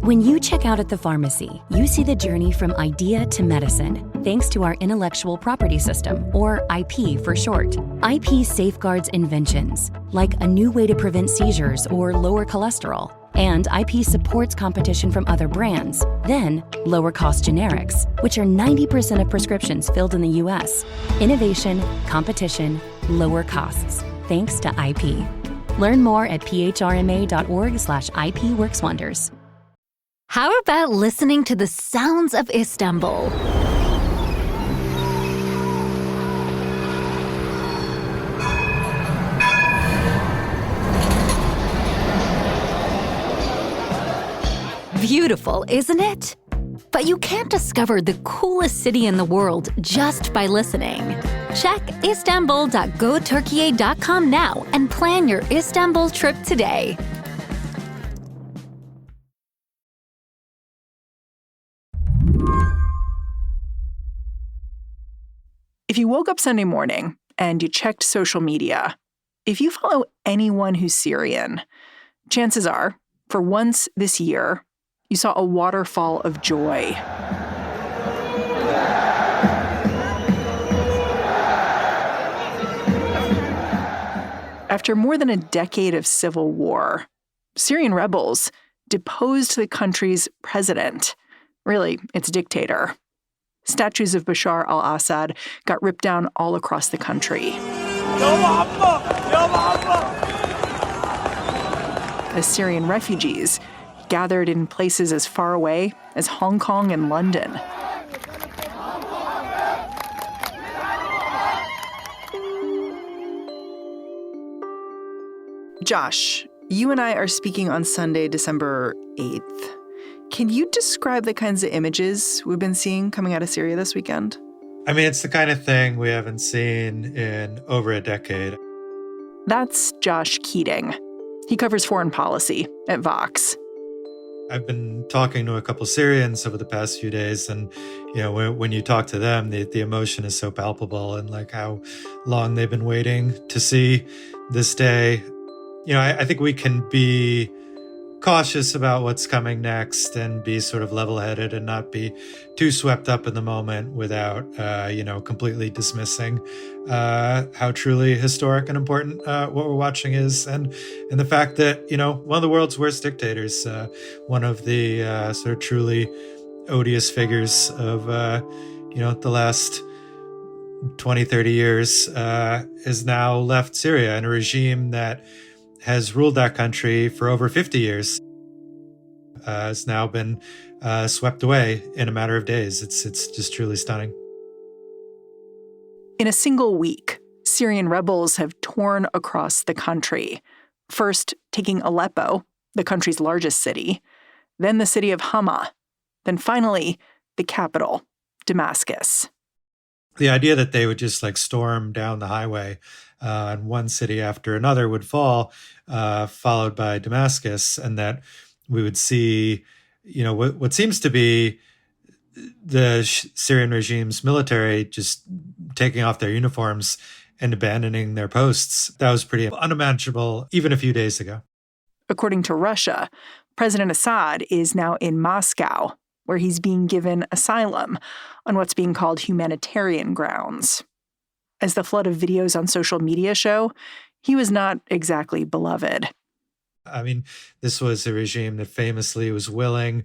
When you check out at the pharmacy, you see the journey from idea to medicine, thanks to our intellectual property system, or IP for short. IP safeguards inventions, like a new way to prevent seizures or lower cholesterol. And IP supports competition from other brands, then lower-cost generics, which are 90% of prescriptions filled in the U.S. Innovation, competition, lower costs, thanks to IP. Learn more at phrma.org/IP works wonders. How about listening to the sounds of Istanbul? Beautiful, isn't it? But you can't discover the coolest city in the world just by listening. Check istanbul.goturkiye.com now and plan your Istanbul trip today. If you woke up Sunday morning and you checked social media, if you follow anyone who's Syrian, chances are, for once this year, you saw a waterfall of joy. After more than a decade of civil war, Syrian rebels deposed the country's president, really its dictator. Statues of Bashar al-Assad got ripped down all across the country. As Syrian refugees gathered in places as far away as Hong Kong and London. Josh, you and I are speaking on Sunday, December 8th. Can you describe the kinds of images we've been seeing coming out of Syria this weekend? I mean, it's the kind of thing we haven't seen in over a decade. That's Josh Keating. He covers foreign policy at Vox. I've been talking to a couple Syrians over the past few days, and when you talk to them, the emotion is so palpable, and like how long they've been waiting to see this day. I think we can be cautious about what's coming next and be sort of level-headed and not be too swept up in the moment without, completely dismissing how truly historic and important what we're watching is, and the fact that, one of the world's worst dictators, one of the sort of truly odious figures of, the last 20, 30 years has now left Syria, in a regime that has ruled that country for over 50 years, has now been swept away in a matter of days. It's just truly stunning. In a single week, Syrian rebels have torn across the country, first taking Aleppo, the country's largest city, then the city of Hama, then finally the capital, Damascus. The idea that they would just storm down the highway and one city after another would fall, followed by Damascus, and that we would see, what seems to be the Syrian regime's military just taking off their uniforms and abandoning their posts. That was pretty unimaginable even a few days ago. According to Russia, President Assad is now in Moscow, where he's being given asylum on what's being called humanitarian grounds. As the flood of videos on social media show, he was not exactly beloved. I mean, this was a regime that famously was willing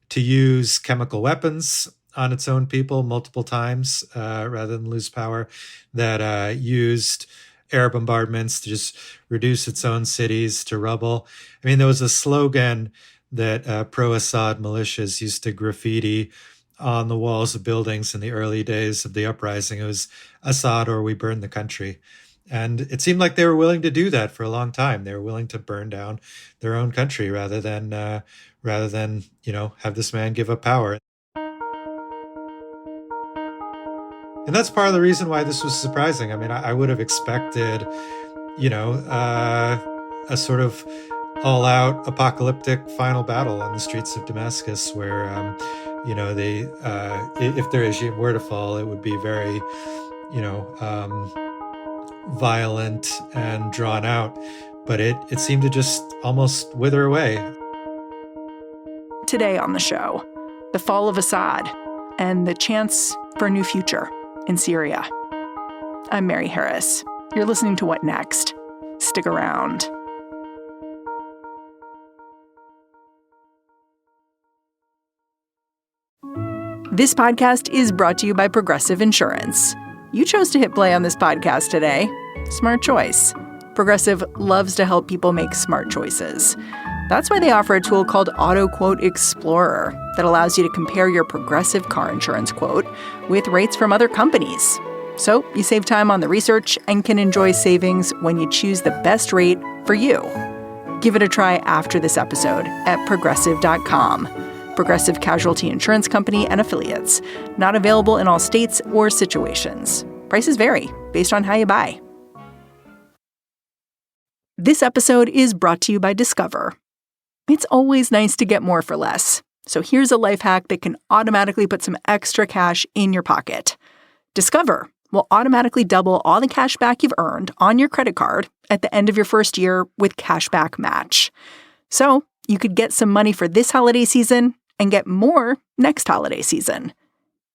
to use chemical weapons on its own people multiple times rather than lose power, that used air bombardments to just reduce its own cities to rubble. I mean, there was a slogan that pro-Assad militias used to graffiti on the walls of buildings in the early days of the uprising. It was Assad or we burn the country. And it seemed like they were willing to do that for a long time. They were willing to burn down their own country rather than have this man give up power. And that's part of the reason why this was surprising. I mean, I would have expected, a sort of all-out apocalyptic final battle on the streets of Damascus, where if the regime were to fall, it would be very, violent and drawn out. But it seemed to just almost wither away. Today on the show, the fall of Assad and the chance for a new future in Syria. I'm Mary Harris. You're listening to What Next? Stick around. This podcast is brought to you by Progressive Insurance. You chose to hit play on this podcast today. Smart choice. Progressive loves to help people make smart choices. That's why they offer a tool called Auto Quote Explorer that allows you to compare your Progressive car insurance quote with rates from other companies. So you save time on the research and can enjoy savings when you choose the best rate for you. Give it a try after this episode at Progressive.com. Progressive Casualty Insurance Company and Affiliates. Not available in all states or situations. Prices vary based on how you buy. This episode is brought to you by Discover. It's always nice to get more for less. So here's a life hack that can automatically put some extra cash in your pocket. Discover will automatically double all the cash back you've earned on your credit card at the end of your first year with Cashback Match. So you could get some money for this holiday season and get more next holiday season.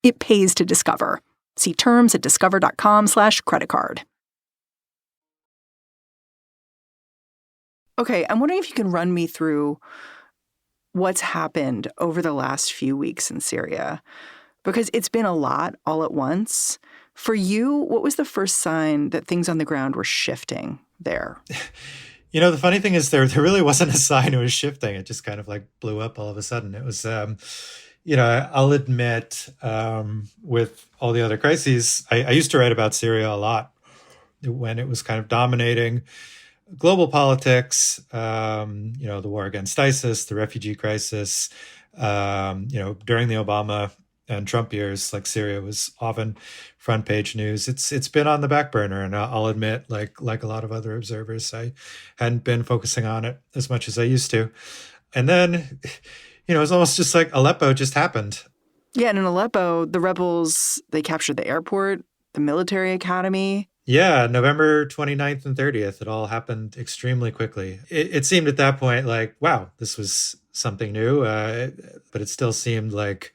It pays to Discover. See terms at discover.com/creditcard. Okay, I'm wondering if you can run me through what's happened over the last few weeks in Syria, because it's been a lot all at once. For you, what was the first sign that things on the ground were shifting there? You know, the funny thing is there really wasn't a sign it was shifting. It just kind of like blew up all of a sudden. It was, I'll admit, with all the other crises, I used to write about Syria a lot when it was kind of dominating global politics, the war against ISIS, the refugee crisis, during the Obama and Trump years, like Syria was often front page news. It's been on the back burner, and I'll admit, like a lot of other observers, I hadn't been focusing on it as much as I used to. And then, it's almost just like Aleppo just happened. Yeah, and in Aleppo, the rebels, they captured the airport, the military academy. Yeah, November 29th and 30th, it all happened extremely quickly. It seemed at that point like, wow, this was something new, but it still seemed like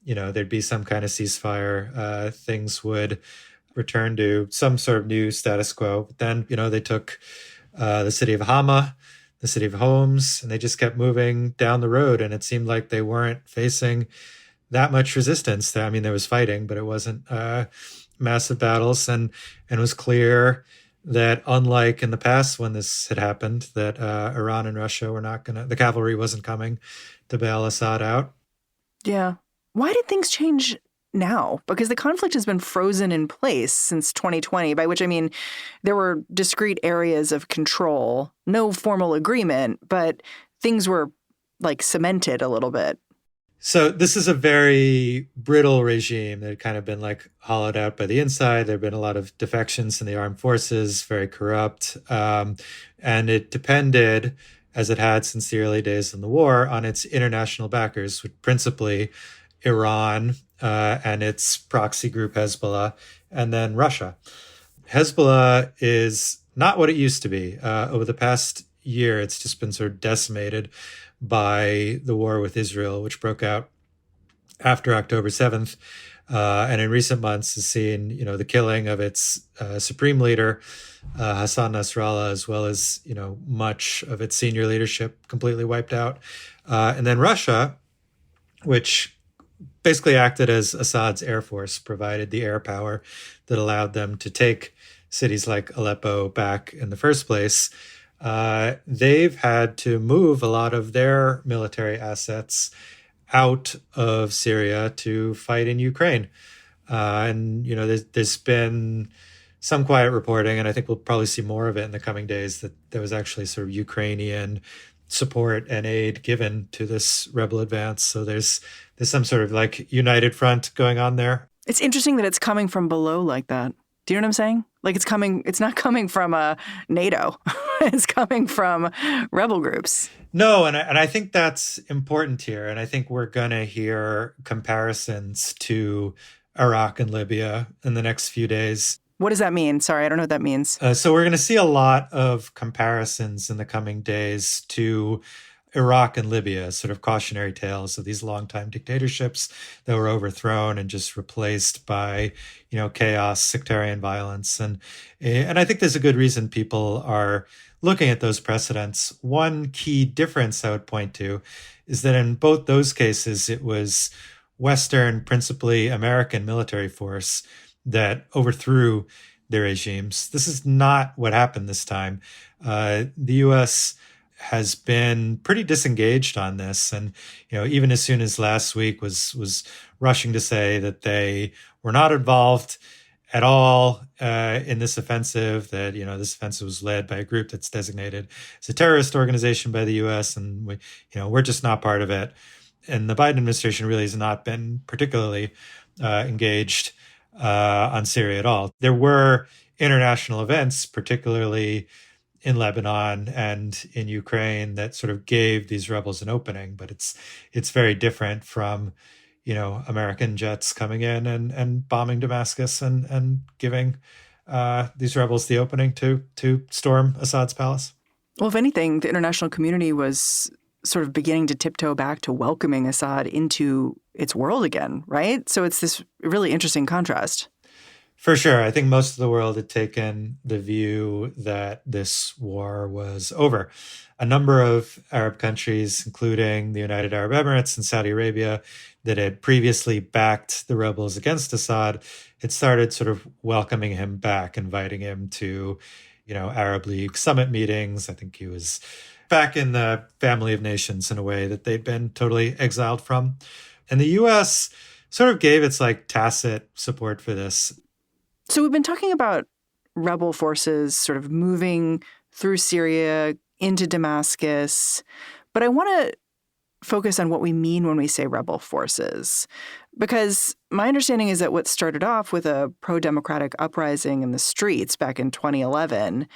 there'd be some kind of ceasefire. Things would return to some sort of new status quo. But then, they took the city of Hama, the city of Homs, and they just kept moving down the road. And it seemed like they weren't facing that much resistance. I mean, there was fighting, but it wasn't massive battles. And it was clear that unlike in the past when this had happened, that Iran and Russia were not the cavalry wasn't coming to bail Assad out. Yeah. Why did things change now? Because the conflict has been frozen in place since 2020, by which I mean there were discrete areas of control, no formal agreement, but things were like cemented a little bit. So this is a very brittle regime that had kind of been like hollowed out by the inside. There have been a lot of defections in the armed forces, very corrupt. And it depended, as it had since the early days in the war, on its international backers, which principally Iran and its proxy group Hezbollah, and then Russia. Hezbollah is not what it used to be. Over the past year, it's just been sort of decimated by the war with Israel, which broke out after October 7th. And in recent months has seen, the killing of its supreme leader, Hassan Nasrallah, as well as, much of its senior leadership completely wiped out. And then Russia, which basically acted as Assad's air force, provided the air power that allowed them to take cities like Aleppo back in the first place. They've had to move a lot of their military assets out of Syria to fight in Ukraine. And, there's been some quiet reporting, and I think we'll probably see more of it in the coming days, that there was actually sort of Ukrainian support and aid given to this rebel advance. So there's some sort of like united front going on there. It's interesting that it's coming from below like that. Do you know what I'm saying? Like it's not coming from NATO. It's coming from rebel groups. No, and I think that's important here. And I think we're going to hear comparisons to Iraq and Libya in the next few days. What does that mean? Sorry, I don't know what that means. So we're going to see a lot of comparisons in the coming days to Iraq and Libya, sort of cautionary tales of these longtime dictatorships that were overthrown and just replaced by, chaos, sectarian violence. And I think there's a good reason people are looking at those precedents. One key difference I would point to is that in both those cases, it was Western, principally American military force that overthrew their regimes. This is not what happened this time. The U.S. has been pretty disengaged on this, and even as soon as last week was rushing to say that they were not involved at all in this offensive. That this offensive was led by a group that's designated as a terrorist organization by the U.S. and we're just not part of it. And the Biden administration really has not been particularly engaged on Syria at all. There were international events, particularly in Lebanon and in Ukraine, that sort of gave these rebels an opening, but it's very different from American jets coming in and bombing Damascus and giving these rebels the opening to storm Assad's palace. Well, if anything, the international community was sort of beginning to tiptoe back to welcoming Assad into its world again, right? So it's this really interesting contrast. For sure. I think most of the world had taken the view that this war was over. A number of Arab countries, including the United Arab Emirates and Saudi Arabia, that had previously backed the rebels against Assad, had started sort of welcoming him back, inviting him to, Arab League summit meetings. I think he was back in the family of nations in a way that they'd been totally exiled from. And the U.S. sort of gave its tacit support for this. So we've been talking about rebel forces sort of moving through Syria into Damascus, but I want to focus on what we mean when we say rebel forces, because my understanding is that what started off with a pro-democratic uprising in the streets back in 2011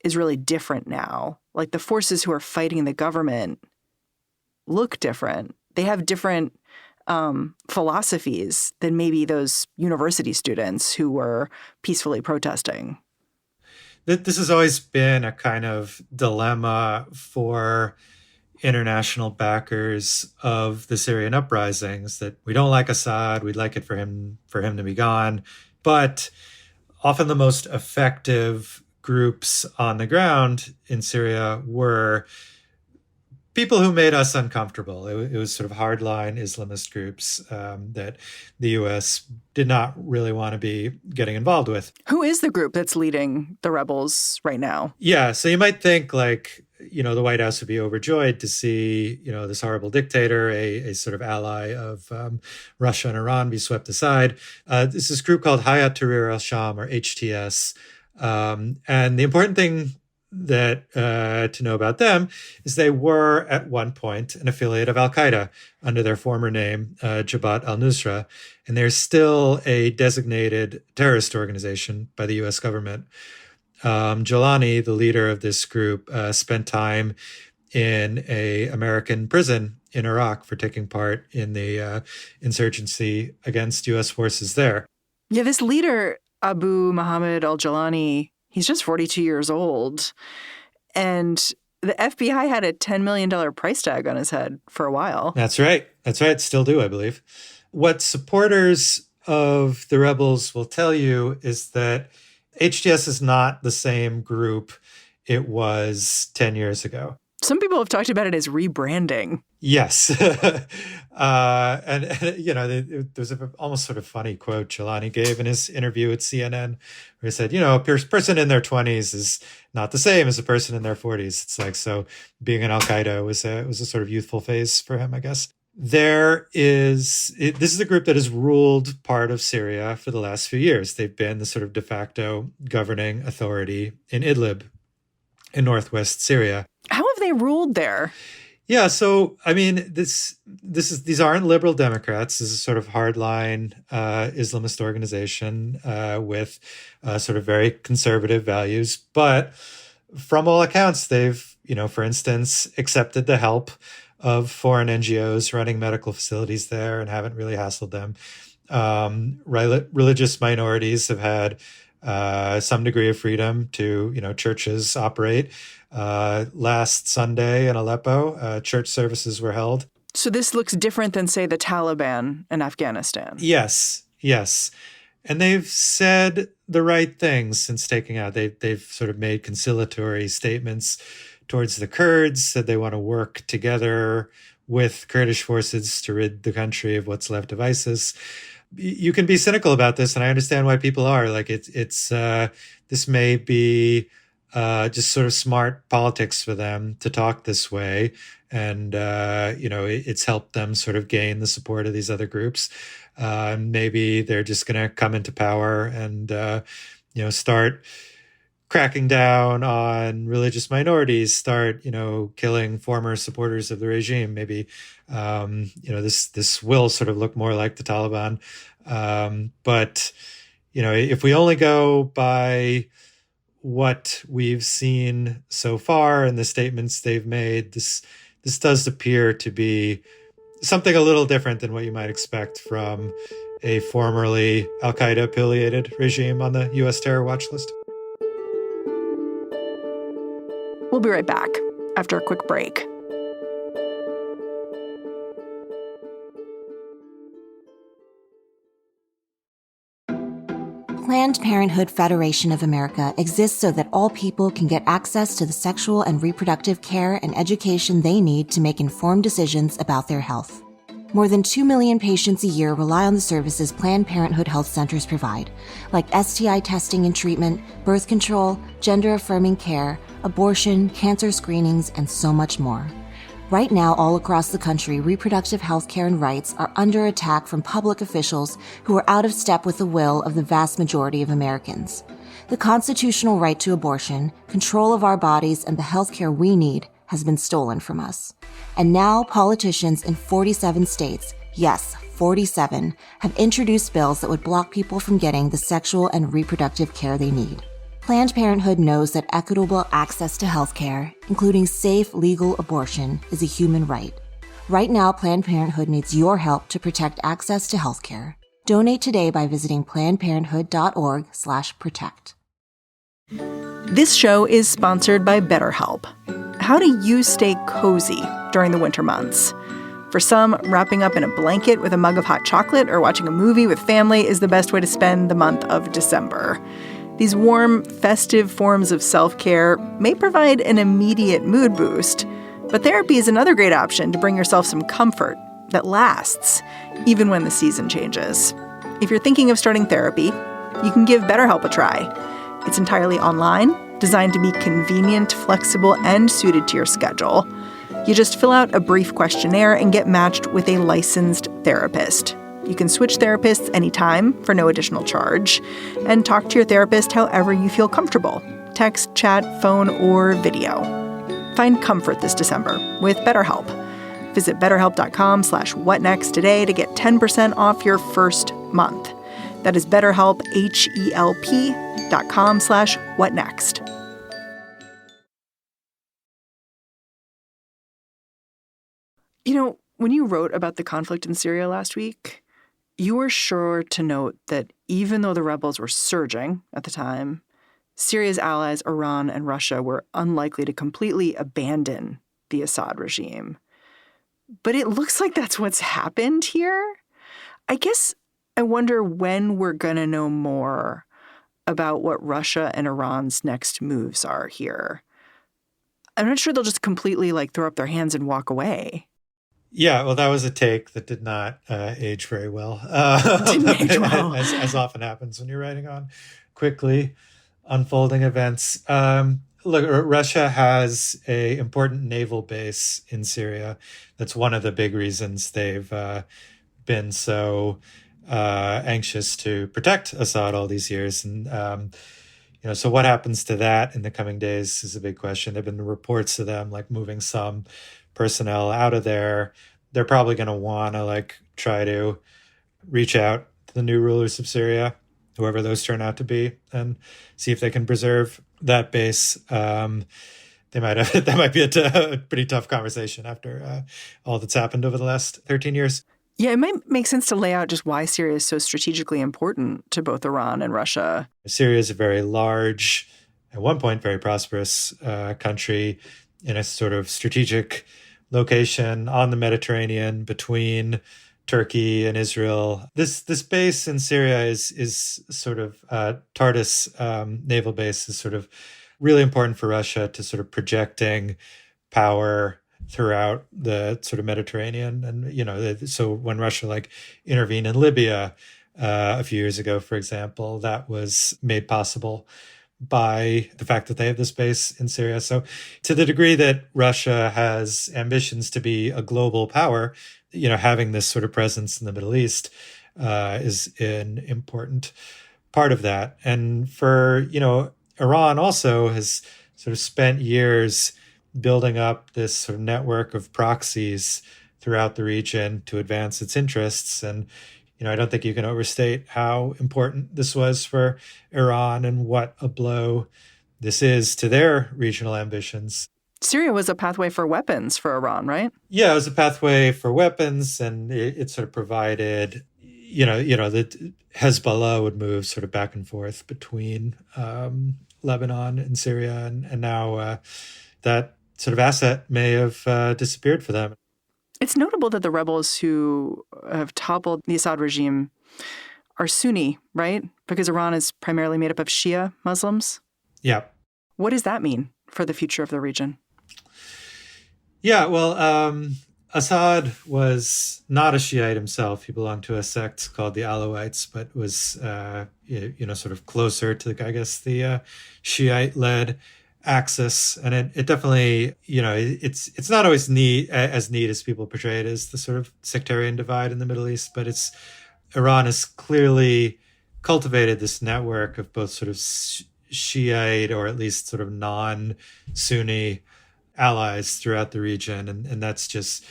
is really different now. Like the forces who are fighting the government look different. They have different philosophies than maybe those university students who were peacefully protesting. This has always been a kind of dilemma for international backers of the Syrian uprisings, that we don't like Assad, we'd like it for him to be gone. But often the most effective groups on the ground in Syria were people who made us uncomfortable. It was sort of hardline Islamist groups that the U.S. did not really want to be getting involved with. Who is the group that's leading the rebels right now? Yeah, so you might think the White House would be overjoyed to see, this horrible dictator, a sort of ally of Russia and Iran, be swept aside. This is this group called Hayat Tahrir al-Sham, or HTS. And the important thing that to know about them is they were at one point an affiliate of al-Qaeda under their former name, Jabhat al-Nusra, and they're still a designated terrorist organization by the U.S. government. Jolani, the leader of this group, spent time in an American prison in Iraq for taking part in the insurgency against U.S. forces there. Yeah, this leader, Abu Muhammad al-Jolani, he's just 42 years old. And the FBI had a $10 million price tag on his head for a while. That's right. Still do, I believe. What supporters of the rebels will tell you is that HTS is not the same group it was 10 years ago. Some people have talked about it as rebranding. Yes. There's an almost sort of funny quote Jolani gave in his interview at CNN, where he said, a person in their 20s is not the same as a person in their 40s. It's like, so being in al-Qaeda was a sort of youthful phase for him, I guess. This is a group that has ruled part of Syria for the last few years. They've been the sort of de facto governing authority in Idlib in northwest Syria. How have they ruled there? Yeah, so I mean, these aren't liberal Democrats. This is sort of hardline Islamist organization with sort of very conservative values. But from all accounts, they've, for instance, accepted the help of foreign NGOs running medical facilities there and haven't really hassled them. Religious minorities have had some degree of freedom to, churches operate. Last Sunday in Aleppo, church services were held. So this looks different than, say, the Taliban in Afghanistan. Yes. And they've said the right things since taking out. They've sort of made conciliatory statements towards the Kurds, said they want to work together with Kurdish forces to rid the country of what's left of ISIS. You can be cynical about this, and I understand why people are. Like it's this may be just sort of smart politics for them to talk this way, and it's helped them sort of gain the support of these other groups. Maybe they're just going to come into power and start cracking down on religious minorities, start killing former supporters of the regime. Maybe this will sort of look more like the Taliban. But if we only go by what we've seen so far and the statements they've made, this does appear to be something a little different than what you might expect from a formerly al-Qaeda affiliated regime on the U.S. terror watch list. We'll be right back after a quick break. Planned Parenthood Federation of America exists so that all people can get access to the sexual and reproductive care and education they need to make informed decisions about their health. More than 2 million patients a year rely on the services Planned Parenthood health centers provide, like STI testing and treatment, birth control, gender-affirming care, abortion, cancer screenings, and so much more. Right now, all across the country, reproductive health care and rights are under attack from public officials who are out of step with the will of the vast majority of Americans. The constitutional right to abortion, control of our bodies, and the health care we need has been stolen from us. And now politicians in 47 states, yes, 47, have introduced bills that would block people from getting the sexual and reproductive care they need. Planned Parenthood knows that equitable access to health care, including safe, legal abortion, is a human right. Right now, Planned Parenthood needs your help to protect access to health care. Donate today by visiting plannedparenthood.org/protect. This show is sponsored by BetterHelp. How do you stay cozy during the winter months? For some, wrapping up in a blanket with a mug of hot chocolate or watching a movie with family is the best way to spend the month of December. These warm, festive forms of self-care may provide an immediate mood boost, but therapy is another great option to bring yourself some comfort that lasts, even when the season changes. If you're thinking of starting therapy, you can give BetterHelp a try. It's entirely online, designed to be convenient, flexible, and suited to your schedule. You just fill out a brief questionnaire and get matched with a licensed therapist. You can switch therapists anytime for no additional charge, and talk to your therapist however you feel comfortable. Text, chat, phone, or video. Find comfort this December with BetterHelp. Visit betterhelp.com/whatnext today to get 10% off your first month. That is BetterHelp, HELP.com/whatnext. When you wrote about the conflict in Syria last week, you were sure to note that even though the rebels were surging at the time, Syria's allies, Iran and Russia, were unlikely to completely abandon the Assad regime. But it looks like that's what's happened here. I guess I wonder when we're going to know more about what Russia and Iran's next moves are here. I'm not sure they'll just completely throw up their hands and walk away. Yeah, well, that was a take that did not age very well. Didn't age well. As often happens when you're writing on quickly unfolding events. Look, Russia has an important naval base in Syria. That's one of the big reasons they've been so anxious to protect Assad all these years. And, so what happens to that in the coming days is a big question. There have been reports of them moving some personnel out of there. They're probably going to want to try to reach out to the new rulers of Syria, whoever those turn out to be, and see if they can preserve that base. That might be a pretty tough conversation after all that's happened over the last 13 years. Yeah, it might make sense to lay out just why Syria is so strategically important to both Iran and Russia. Syria is very large, at one point, very prosperous country in a sort of strategic location on the Mediterranean between Turkey and Israel. This base in Syria is sort of Tartus naval base is sort of really important for Russia to sort of projecting power throughout the sort of Mediterranean. And, so when Russia like intervened in Libya a few years ago, for example, that was made possible by the fact that they have this base in Syria. So to the degree that Russia has ambitions to be a global power, having this sort of presence in the Middle East is an important part of that. And for, Iran also has sort of spent years building up this sort of network of proxies throughout the region to advance its interests. And, I don't think you can overstate how important this was for Iran and what a blow this is to their regional ambitions. Syria was a pathway for weapons for Iran, right? Yeah, it was a pathway for weapons, and it sort of provided, that Hezbollah would move sort of back and forth between Lebanon and Syria, and now that sort of asset may have disappeared for them. It's notable that the rebels who have toppled the Assad regime are Sunni, right? Because Iran is primarily made up of Shia Muslims. Yeah. What does that mean for the future of the region? Yeah, well, Assad was not a Shiite himself. He belonged to a sect called the Alawites, but was, sort of closer to, the Shiite-led axis. And it definitely, it's not always as neat as people portray it as, the sort of sectarian divide in the Middle East, but Iran has clearly cultivated this network of both sort of Shiite or at least sort of non-Sunni allies throughout the region, and that's just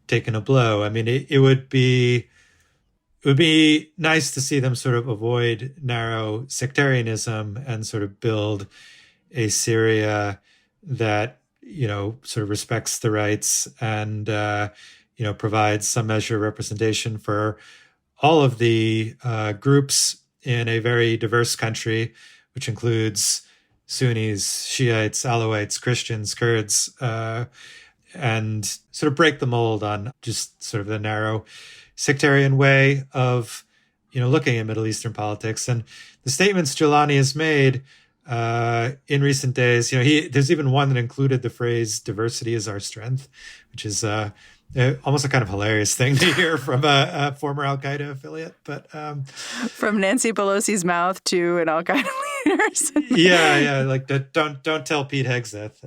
taken a blow. I mean, it would be nice to see them sort of avoid narrow sectarianism and sort of build a Syria that sort of respects the rights and provides some measure of representation for all of the groups in a very diverse country, which includes Sunnis, Shiites, Alawites, Christians, Kurds, and sort of break the mold on just sort of the narrow sectarian way of, looking at Middle Eastern politics. And the statements Jilani has made in recent days, there's even one that included the phrase "diversity is our strength," which is almost a kind of hilarious thing to hear from a former Al-Qaeda affiliate. But from Nancy Pelosi's mouth to an Al-Qaeda leader. yeah, like don't tell Pete Hegseth.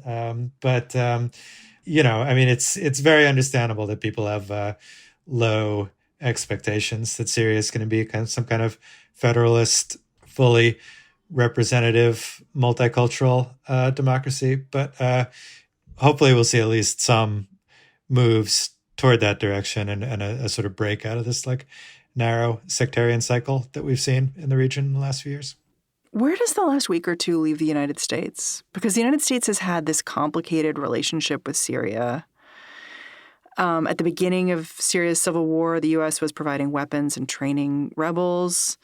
It's very understandable that people have low expectations that Syria is going to be some kind of federalist, fully representative, multicultural democracy. But hopefully we'll see at least some moves toward that direction and a sort of break out of this narrow sectarian cycle that we've seen in the region in the last few years. Where does the last week or two leave the United States? Because the United States has had this complicated relationship with Syria. At the beginning of Syria's civil war, the U.S. was providing weapons and training rebels.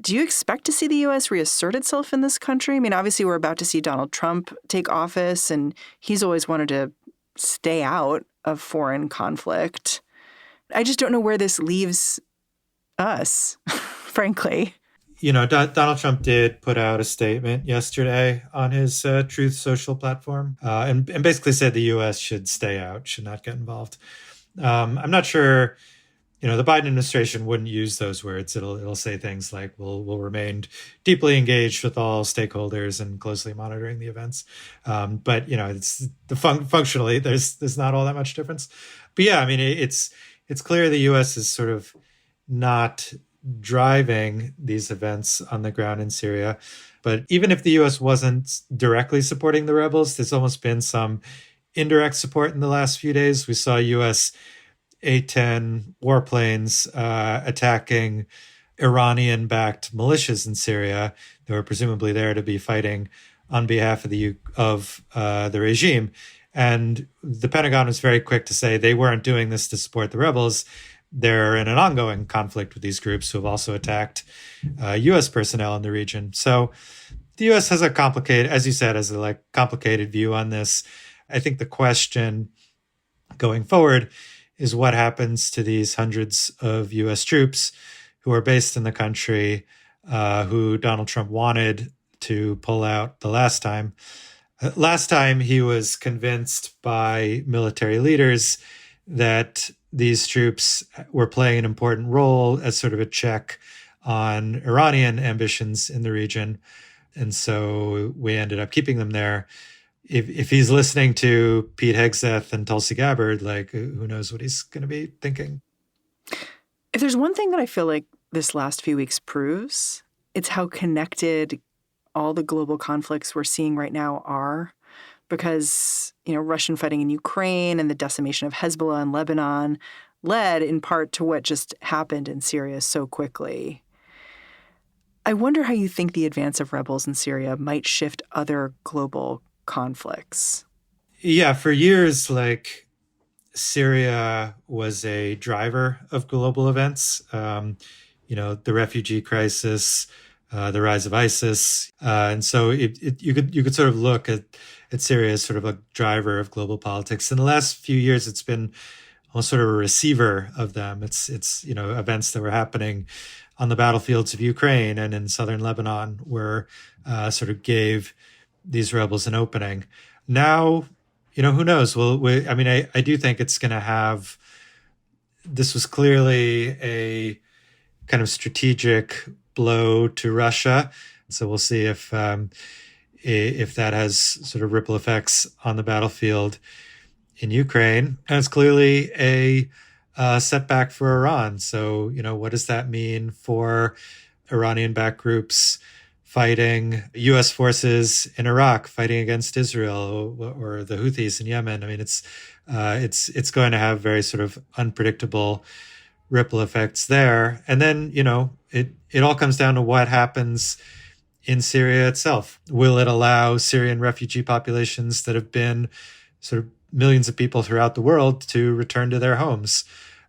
Do you expect to see the U.S. reassert itself in this country? I mean, obviously, we're about to see Donald Trump take office, and he's always wanted to stay out of foreign conflict. I just don't know where this leaves us, frankly. Donald Trump did put out a statement yesterday on his Truth Social platform and basically said the U.S. should stay out, should not get involved. I'm not sure, the Biden administration wouldn't use those words. It'll say things like, we'll remain deeply engaged with all stakeholders and closely monitoring the events. But, it's functionally, there's not all that much difference. But yeah, I mean, it's clear the U.S. is sort of not driving these events on the ground in Syria. But even if the U.S. wasn't directly supporting the rebels, there's almost been some indirect support in the last few days. We saw U.S. A-10 warplanes attacking Iranian-backed militias in Syria that were presumably there to be fighting on behalf of the regime. And the Pentagon was very quick to say they weren't doing this to support the rebels. They're in an ongoing conflict with these groups who have also attacked U.S. personnel in the region. So the U.S. has a complicated, as you said, has a complicated view on this. I think the question going forward is what happens to these hundreds of U.S. troops who are based in the country, who Donald Trump wanted to pull out the last time. Last time he was convinced by military leaders that these troops were playing an important role as sort of a check on Iranian ambitions in the region. And so we ended up keeping them there. If he's listening to Pete Hegseth and Tulsi Gabbard, who knows what he's going to be thinking. If there's one thing that I feel like this last few weeks proves, it's how connected all the global conflicts we're seeing right now are. Because, Russian fighting in Ukraine and the decimation of Hezbollah in Lebanon led in part to what just happened in Syria so quickly. I wonder how you think the advance of rebels in Syria might shift other global conflicts. Yeah, for years, Syria was a driver of global events. The refugee crisis, the rise of ISIS. And so you could sort of look at Syria as sort of a driver of global politics. In the last few years, it's been almost sort of a receiver of them. It's events that were happening on the battlefields of Ukraine and in southern Lebanon were sort of gave these rebels an opening. Now, who knows? I do think it's going to have, this was clearly a kind of strategic blow to Russia. So we'll see if that has sort of ripple effects on the battlefield in Ukraine. And it's clearly a setback for Iran. So, what does that mean for Iranian-backed groups fighting U.S. forces in Iraq, fighting against Israel or the Houthis in Yemen? I mean, it's going to have very sort of unpredictable ripple effects there. And then, it all comes down to what happens in Syria itself. Will it allow Syrian refugee populations that have been sort of millions of people throughout the world to return to their homes?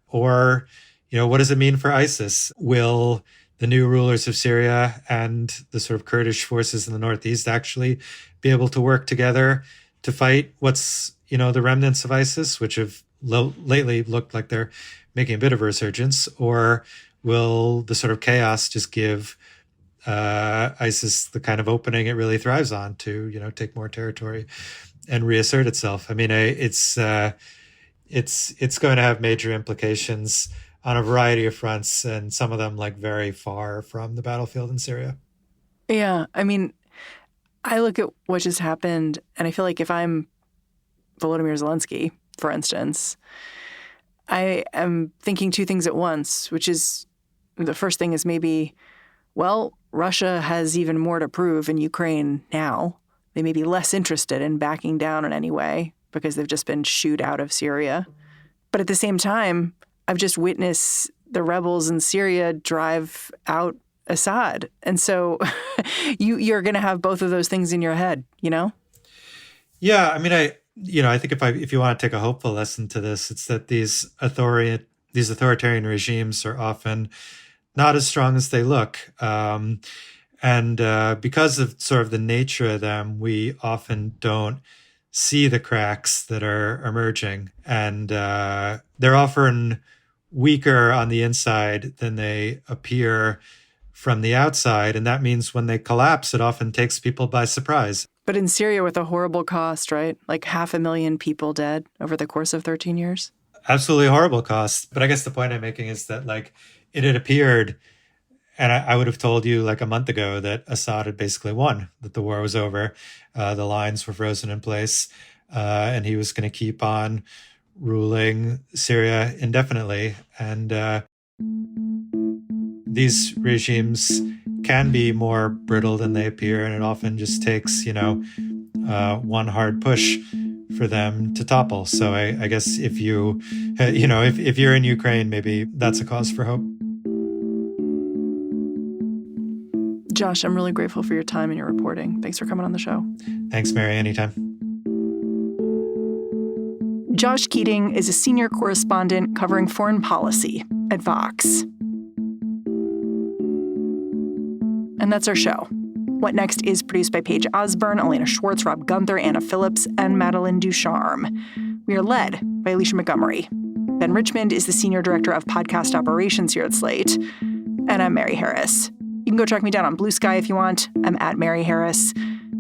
Or, what does it mean for ISIS? Will the new rulers of Syria and the sort of Kurdish forces in the northeast actually be able to work together to fight what's, the remnants of ISIS, which have lately looked like they're making a bit of a resurgence? Or will the sort of chaos just give ISIS the kind of opening it really thrives on to, take more territory and reassert itself? I mean, it's going to have major implications on a variety of fronts, and some of them very far from the battlefield in Syria. Yeah, I mean, I look at what just happened, and I feel like if I'm Volodymyr Zelensky, for instance, I am thinking two things at once, which is the first thing is maybe, well, Russia has even more to prove in Ukraine now. They may be less interested in backing down in any way because they've just been shooed out of Syria. But at the same time, I've just witnessed the rebels in Syria drive out Assad. And so you're going to have both of those things in your head, Yeah, I mean, I think if you want to take a hopeful lesson to this, it's that these authoritarian regimes are often not as strong as they look. And because of sort of the nature of them, we often don't see the cracks that are emerging. And they're often weaker on the inside than they appear from the outside. And that means when they collapse, it often takes people by surprise. But in Syria with a horrible cost, right? 500,000 people dead over the course of 13 years? Absolutely horrible cost. But I guess the point I'm making is that it had appeared, and I would have told you a month ago that Assad had basically won, that the war was over. The lines were frozen in place, and he was going to keep on ruling Syria indefinitely. And these regimes can be more brittle than they appear, and it often just takes, one hard push for them to topple. So I guess if if you're in Ukraine, maybe that's a cause for hope. Josh, I'm really grateful for your time and your reporting. Thanks for coming on the show. Thanks, Mary. Anytime. Josh Keating is a senior correspondent covering foreign policy at Vox. And that's our show. What Next is produced by Paige Osburn, Elena Schwartz, Rob Gunther, Anna Phillips, and Madeline Ducharme. We are led by Alicia Montgomery. Ben Richmond is the Senior Director of Podcast Operations here at Slate. And I'm Mary Harris. You can go track me down on Blue Sky if you want. I'm at Mary Harris.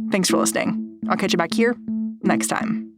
Thanks for listening. I'll catch you back here next time.